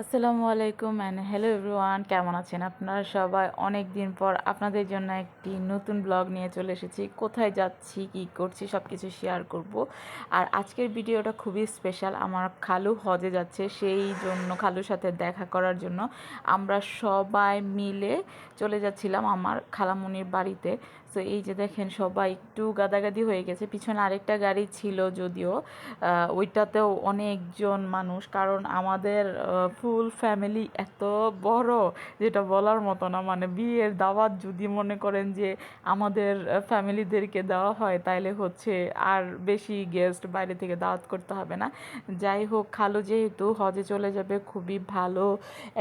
আসসালামু আলাইকুম and hello everyone, কেমন আছেন আপনারা সবাই? অনেক দিন পর আপনাদের জন্য একটি নতুন ব্লগ নিয়ে চলে এসেছি। কোথায় যাচ্ছি, কী করছি সব কিছু শেয়ার করব। আর আজকের ভিডিওটা খুবই স্পেশাল। আমার খালু হজে যাচ্ছে, সেই জন্য খালুর সাথে দেখা করার জন্য আমরা সবাই মিলে চলে যাচ্ছিলাম আমার খালামণির বাড়িতে। তো এই যে দেখেন সবাই একটু গাদাগাদি হয়ে গেছে, পিছনে আরেকটা গাড়ি ছিল যদিও ওইটাতেও অনেকজন মানুষ, কারণ আমাদের ফুল ফ্যামিলি এত বড় যেটা বলার মতো না। মানে বিয়ের দাওয়াত যদি মনে করেন যে আমাদের ফ্যামিলিদেরকে দেওয়া হয় তাইলে হচ্ছে আর বেশি গেস্ট বাইরে থেকে দাওয়াত করতে হবে না। যাই হোক, খালু যেহেতু হজে চলে যাবে, খুবই ভালো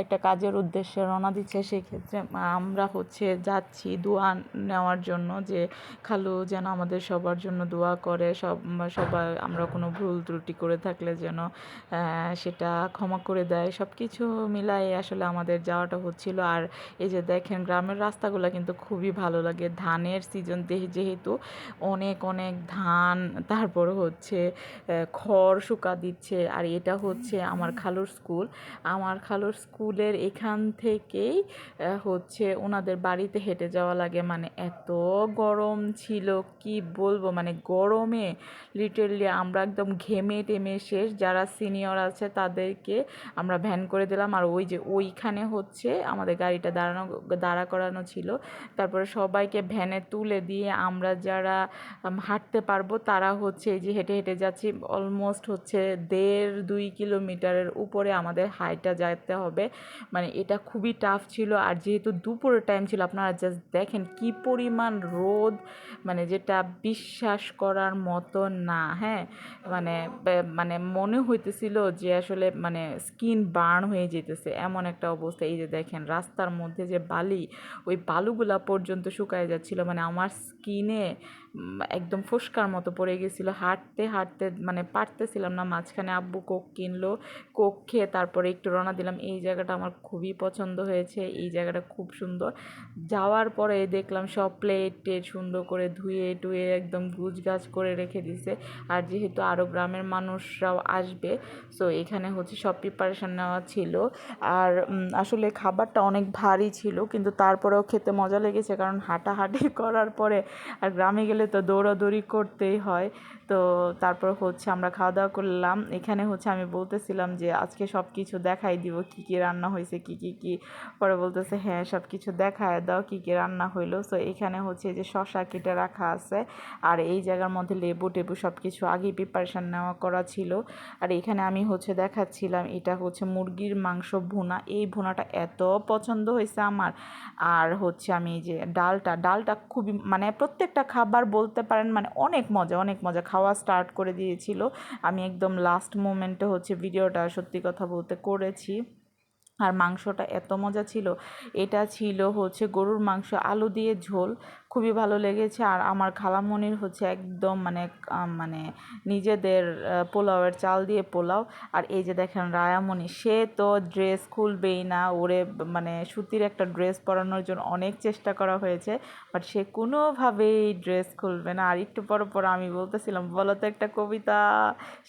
একটা কাজের উদ্দেশ্যে রওনা দিচ্ছে, সেক্ষেত্রে আমরা হচ্ছে যাচ্ছি দোয়া নেওয়ার জন্য যে খালু যেন আমাদের সবার জন্য দোয়া করে, সবাই আমরা কোনো ভুল ত্রুটি করে থাকলে যেন সেটা ক্ষমা করে দেয়। সব কিছু মিলাই আসলে আমাদের যাওয়াটা হচ্ছিল। আর এই যে দেখেন গ্রামের রাস্তাগুলো কিন্তু খুবই ভালো লাগে। ধানের সিজন যেহেতু অনেক অনেক ধান, তারপর হচ্ছে খড় শুকা দিচ্ছে। আর এটা হচ্ছে আমার খালুর স্কুল। আমার খালুর স্কুলের এখান থেকেই হচ্ছে ওনাদের বাড়িতে হেঁটে যাওয়া লাগে। মানে এত গরম ছিল কি বলবো, মানে গরমে লিটারলি আমরা একদম ঘেমে টেমে শেষ। যারা সিনিয়র আছে তাদেরকে আমরা ভ্যান করে দিলাম। আর ওই যে ওইখানে হচ্ছে আমাদের গাড়িটা দাঁড়া করানো ছিল। তারপরে সবাইকে ভ্যানে তুলে দিয়ে আমরা যারা হাঁটতে পারবো তারা হচ্ছে এই যে হেঁটে হেঁটে যাচ্ছি। অলমোস্ট হচ্ছে 1.5-2 কিলোমিটারের উপরে আমাদের হাইটা যেতে হবে। মানে এটা খুবই টাফ ছিল। আর যেহেতু দুপুরের টাইম ছিল, আপনারা জাস্ট দেখেন কি পরিমাণ রোদ, মানে যেটা বিশ্বাস করার মতো না। হ্যাঁ, মানে মানে মনে হইতেছিল যে আসলে মানে স্কিন বার্ন হয়ে যেতেছে, এমন একটা অবস্থা। এই যে দেখেন রাস্তার মধ্যে যে বালি, ওই বালুগুলা পর্যন্ত শুকায় যাচ্ছিল। মানে আমার স্কিনে একদম ফোস্কার মতো পড়ে গেছিলো। হাঁটতে হাঁটতে মানে পারতেছিলাম না। মাঝখানে আব্বু কোক কিনলো, কোক খেয়ে তারপরে একটু রওনা দিলাম। এই জায়গাটা আমার খুবই পছন্দ হয়েছে, এই জায়গাটা খুব সুন্দর। যাওয়ার পরে দেখলাম সব প্লেটে সুন্দর করে ধুয়ে টুয়ে একদম গুছগাছ করে রেখে দিছে। আর যেহেতু আরও গ্রামের মানুষরাও আসবে, সো এখানে হচ্ছে সব প্রিপারেশান নেওয়া ছিল। আর আসলে খাবারটা অনেক ভারী ছিল, কিন্তু তারপরেও খেতে মজা লেগেছে, কারণ হাঁটাহাঁটি করার পরে আর গ্রামে গেলে তো দৌড়াদৌড়ি করতেই হয়। তো তারপর হচ্ছে আমরা খাওয়া দাওয়া করলাম। এখানে হচ্ছে আমি বলতেছিলাম যে আজকে সব কিছু দেখাই দিব, কী কী রান্না হয়েছে, কী পরে বলতেছে হ্যাঁ সব কিছু দেখায় দাও কী কী রান্না হইলো। সো এখানে হচ্ছে যে শসা কেটে রাখা আছে, আর এই জায়গার মধ্যে লেবু টেবু সব কিছু আগেই প্রিপারেশান নেওয়া করা ছিল। আর এখানে আমি হচ্ছে দেখাচ্ছিলাম, এটা হচ্ছে মুরগির মাংস ভুনা। এই ভুনাটা এত পছন্দ হয়েছে আমার। আর হচ্ছে আমি এই যে ডালটা খুবই মানে প্রত্যেকটা খাবার বলতে পারেন মানে অনেক মজা অনেক মজা। খাওয়া স্টার্ট করে দিয়েছিল, আমি একদম লাস্ট মোমেন্টে হচ্ছে ভিডিওটা সত্যি কথা বলতে করেছি। আর মাংসটা এত মজা ছিল। এটা ছিল হচ্ছে গরুর মাংস, আলু দিয়ে ঝোল, খুবই ভালো লেগেছে। আর আমার খালামণির হচ্ছে একদম মানে মানে নিজেদের পোলাওয়ের চাল দিয়ে পোলাও। আর এই যে দেখেন রায়ামণি, সে তো ড্রেস খুলবেই না। ওরে মানে সুতির একটা ড্রেস পরানোর জন্য অনেক চেষ্টা করা হয়েছে, বাট সে কোনোভাবেই ড্রেস খুলবে না। আর একটু পর আমি বলতেছিলাম বলো তো একটা কবিতা,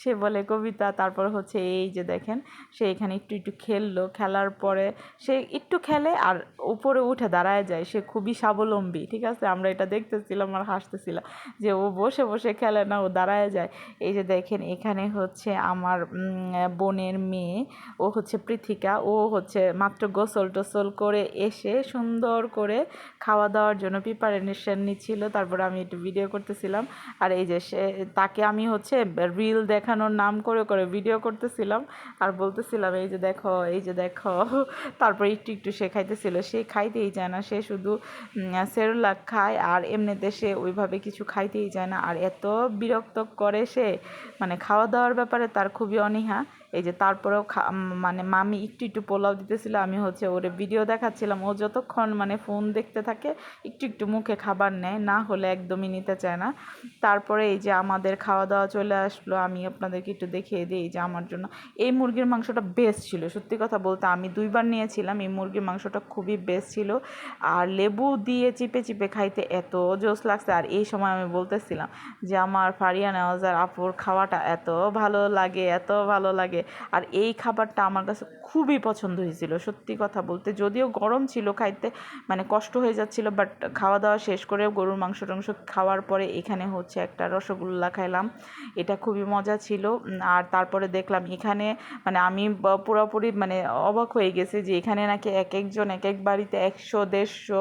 সে বলে কবিতা। তারপর হচ্ছে এই যে দেখেন সে এখানে একটু খেললো, খেলার পরে সে একটু খেলে আর উপরে উঠে দাঁড়ায় যায়। সে খুবই স্বাবলম্বী, ঠিক আছে। আমরা এটা দেখতেছিলাম আর হাসতেছিলাম যে ও বসে বসে খেলে না, ও দাঁড়ায় যায়। এই যে দেখেন এখানে হচ্ছে আমার বোনের মেয়ে, ও হচ্ছে পৃথিকা, ও হচ্ছে মাত্র গোসল টোসল করে এসে সুন্দর করে খাওয়া দাওয়ার জন্য প্রিপারেশন নিচ্ছিল। তারপরে আমি একটু ভিডিও করতেছিলাম। আর এই যে তাকে আমি হচ্ছে রিল দেখানোর নাম করে করে ভিডিও করতেছিলাম আর বলতেছিলাম এই যে দেখো এই যে দেখো। তারপর একটু সে খাইতেছিল, সে খাইতেই চায় না, সে শুধু সেরুলাক খায় আর এমনিতে সে ওইভাবে কিছু খাইতেই চায় না। আর এত বিরক্ত করে সে, মানে খাওয়া দাওয়ার ব্যাপারে তার খুবই অনীহা। এই যে তারপরেও মানে মামি একটু পোলাও দিতেছিল, আমি হচ্ছে ওরে ভিডিও দেখাচ্ছিলাম। ও যতক্ষণ মানে ফোন দেখতে থাকে একটু মুখে খাবার নেয়, না হলে একদমই নিতে চায় না। তারপরে এই যে আমাদের খাওয়া দাওয়া চলে আসলো, আমি আপনাদেরকে একটু দেখিয়ে দিই। এই যে আমার জন্য এই মুরগির মাংসটা বেস্ট ছিল, সত্যি কথা বলতে আমি 2বার নিয়েছিলাম। এই মুরগির মাংসটা খুবই বেস্ট ছিল, আর লেবু দিয়ে চিপে চিপে খাইতে এত জোস লাগছে। আর এই সময় আমি বলতেছিলাম যে আমার ফারিয়া নেওয়াজার আপুর খাওয়াটা এত ভালো লাগে, এত ভালো লাগে। লাগে। আর এই খাবারটা আমার কাছে খুবই পছন্দ হয়েছিল সত্যি কথা বলতে, যদিও গরম ছিল খাইতে মানে কষ্ট হয়ে যাচ্ছিল, বাট খাওয়া দাওয়া শেষ করে গরুর মাংস টাংস খাওয়ার পরে এখানে হচ্ছে একটা রসগোল্লা খাইলাম, এটা খুবই মজা ছিল। আর তারপরে দেখলাম এখানে মানে আমি পুরোপুরি মানে অবাক হয়ে গেছি যে এখানে নাকি এক একজন এক এক বাড়িতে 100, 150,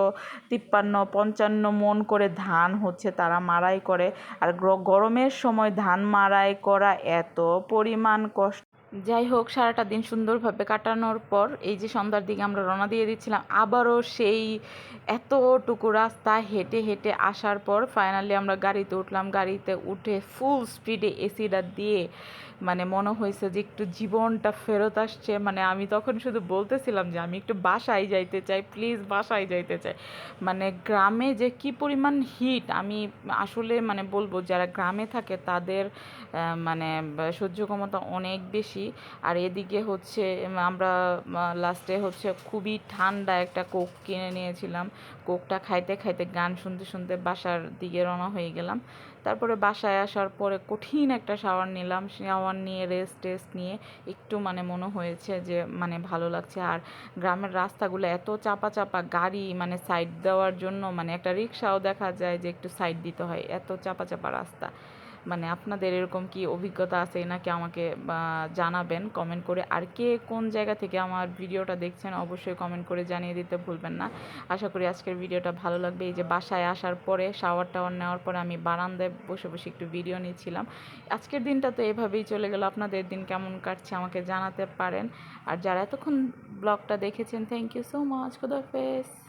53, 55 মণ করে ধান হচ্ছে তারা মাড়াই করে। আর গরমের সময় ধান মাড়াই করা এত পরিমাণ কষ্ট। যাই হোক, সারাটা দিন সুন্দরভাবে কাটানোর পর এই যে সন্ধ্যার দিকে আমরা রওনা দিয়ে দিচ্ছিলাম, আবারও সেই এতটুকু রাস্তা হেঁটে হেঁটে আসার পর ফাইনালি আমরা গাড়িতে উঠলাম। গাড়িতে উঠে ফুল স্পিডে এসিটা দিয়ে মানে মনে হয়েছে যে একটু জীবনটা ফেরত আসছে। মানে আমি তখন শুধু বলতেছিলাম যে আমি একটু বাসায় যাইতে চাই, প্লিজ বাসায় যাইতে চাই। মানে গ্রামে যে কি পরিমাণ হিট আমি আসলে মানে বলবো, যারা গ্রামে থাকে তাদের মানে সহ্য ক্ষমতা অনেক বেশি। আর এদিকে হচ্ছে আমরা লাস্টে হচ্ছে খুবই ঠান্ডা একটা কোক কিনে নিয়েছিলাম। কোকটা খাইতে খাইতে গান শুনতে শুনতে বাসার দিকে রওনা হয়ে গেলাম। তারপরে বাসায় আসার পরে কঠিন একটা শাওয়ার নিলাম, শাওয়ার নিয়ে রেস্ট নিয়ে একটু মানে মনে হয়েছে যে মানে ভালো লাগছে। আর গ্রামের রাস্তাগুলো এত চাপা চাপা, গাড়ি মানে সাইড দেওয়ার জন্য মানে একটা রিক্সাও দেখা যায় যে একটু সাইড দিতে হয়, এত চাপা চাপা রাস্তা। মানে আপনাদের এরকম কি অভিজ্ঞতা আছে নাকি আমাকে জানাবেন কমেন্ট করে। আর কে কোন জায়গা থেকে আমার ভিডিওটা দেখছেন অবশ্যই কমেন্ট করে জানিয়ে দিতে ভুলবেন না। আশা করি আজকের ভিডিওটা ভালো লাগবে। এই যে বাসায় আসার পরে শাওয়ার টাওয়ার নেওয়ার পরে আমি বারান্দায় বসে বসে একটু ভিডিও নিচ্ছিলাম। আজকের দিনটা তো এভাবেই চলে গেল। আপনাদের দিন কেমন কাটছে আমাকে জানাতে পারেন। আর যারা এতক্ষণ ব্লগটা দেখেছেন, থ্যাংক ইউ সো মাচ। খুদা হাফেজ।